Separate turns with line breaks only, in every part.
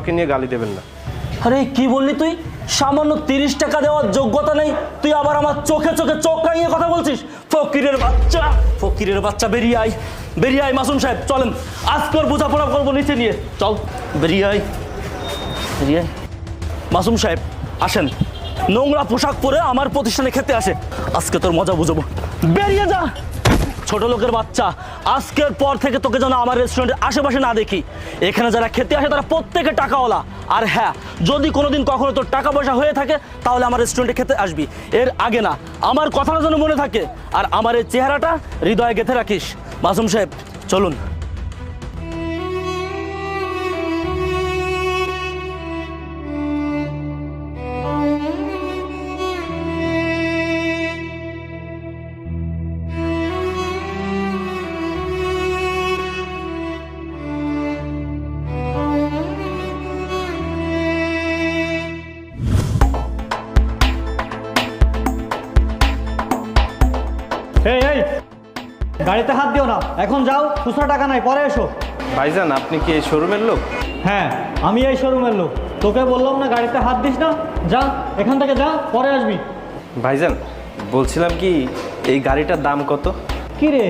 আমাকে নিয়ে গালি দেবেন না।
আরে কি বললি তুই? সামান্য 30 টাকা দেওয়ার যোগ্যতা নেই, তুই আবার আমার চোখে চোখে চোখ রাঙিয়ে কথা বলছিস? ফকিরের বাচ্চা, বেরিয়ে আয় মাসুম সাহেব, চলেন আজকের বোঝাপড়া করবো নিচে নিয়ে। চল বেরিয়ে আয়। মাসুম সাহেব আসেন, নোংরা পোশাক পরে আমার প্রতিষ্ঠানে খেতে আসে, আজকে তোর মজা বুঝবো। বেরিয়ে যা ছোট লোকের বাচ্চা, আজকের পর থেকে তোকে যেন আমার রেস্টুরেন্টের আশেপাশে না দেখি। এখানে যারা খেতে আসে তারা প্রত্যেকে টাকাওয়ালা। আর হ্যাঁ, যদি কোনোদিন কখনো তোর টাকা পয়সা হয়ে থাকে তাহলে আমার রেস্টুরেন্টে খেতে আসবি, এর আগে না। আমার কথাটা যেন মনে থাকে, আর আমার এই চেহারাটা হৃদয়ে গেঁথে রাখিস। মাসুম সাহেব চলুন।
এই গাড়িতে হাত দিও না, এখন যাও, খুচরা টাকা নাই, পরে এসো।
ভাইজান আপনি কি এই শোরুমের লোক?
হ্যাঁ আমি এই শোরুমের লোক, তোকে বললাম না গাড়িতে হাত দিস না, যা এখান থেকে যা, পরে আসবি।
ভাইজান বলছিলাম কি, এই গাড়িটার দাম কত?
কি রে,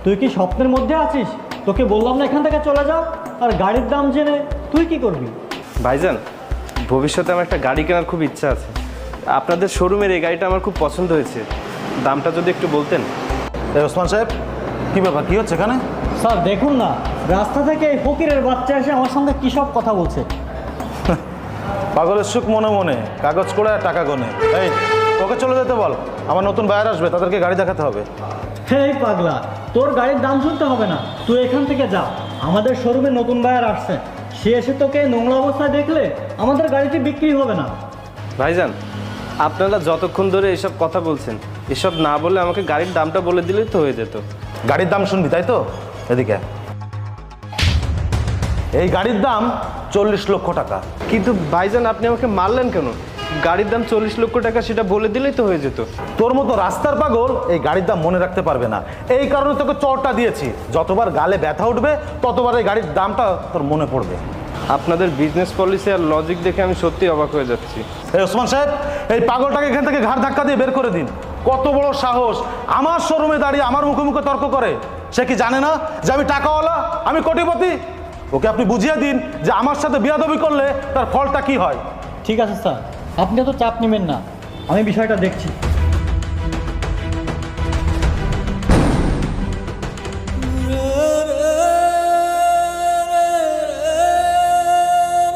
তুই কি স্বপ্নের মধ্যে আছিস? তোকে বললাম না এখান থেকে চলে যা, আর গাড়ির দাম জেনে তুই কি করবি?
ভাইজান ভবিষ্যতে আমার একটা গাড়ি কেনার খুব ইচ্ছা আছে, আপনাদের শোরুমের এই গাড়িটা আমার খুব পছন্দ হয়েছে, দামটা যদি একটু বলতেন।
ওসমান সাহেব কি ব্যাপার, কি হচ্ছে এখানে?
স্যার দেখুন না, রাস্তা থেকে এই ফকিরের বাচ্চা এসে আমার সঙ্গে কী সব কথা বলছে।
পাগলের সুখ মনে মনে, কাগজ করে আর টাকা গোনে। এই ওকে চলে যেতে বল, আমার নতুন বায়ার আসবে, তাদেরকে গাড়ি দেখাতে হবে।
এই পাগলা, তোর গাড়ির দাম শুনতে হবে না, তুই এখান থেকে যা। আমাদের শোরুমে নতুন বায়ার আসছে, সে এসে তোকে নোংরা অবস্থায় দেখলে আমাদের গাড়িটি বিক্রি হবে না।
ভাইজান আপনারা যতক্ষণ ধরে এসব কথা বলছেন, এসব না বলে আমাকে গাড়ির দামটা বলে দিলেই তো হয়ে যেত।
গাড়ির দাম শুনবি তাই তো? এদিকে, এই গাড়ির দাম 40 লক্ষ টাকা।
কিন্তু ভাইজান আপনি আমাকে মারলেন কেন? গাড়ির দাম 40 লক্ষ টাকা, সেটা বলে দিলেই তো হয়ে যেত।
তোর মতো রাস্তার পাগল এই গাড়ির দাম মনে রাখতে পারবে না, এই কারণে তোকে চড়টা দিয়েছি। যতবার গালে ব্যথা উঠবে ততবার এই গাড়ির দামটা তোর মনে পড়বে।
আপনাদের বিজনেস পলিসি আর লজিক দেখে আমি সত্যি অবাক হয়ে যাচ্ছি।
এই ওসমান সাহেব, এই পাগলটাকে এখান থেকে ঘাড় ধাক্কা দিয়ে বের করে দিন। কত বড় সাহস, আমার শোরুমে দাঁড়িয়ে আমার মুখে মুখে তর্ক করে। সে কি জানে না যে আমি টাকাওয়ালা, আমি কোটিপতি? ওকে আপনি বুঝিয়ে দিন যে আমার সাথে বিয়াদবি করলে তার ফলটা কি হয়।
ঠিক আছে স্যার, আপনি তো চাপ নেবেন না, আমি বিষয়টা দেখছি।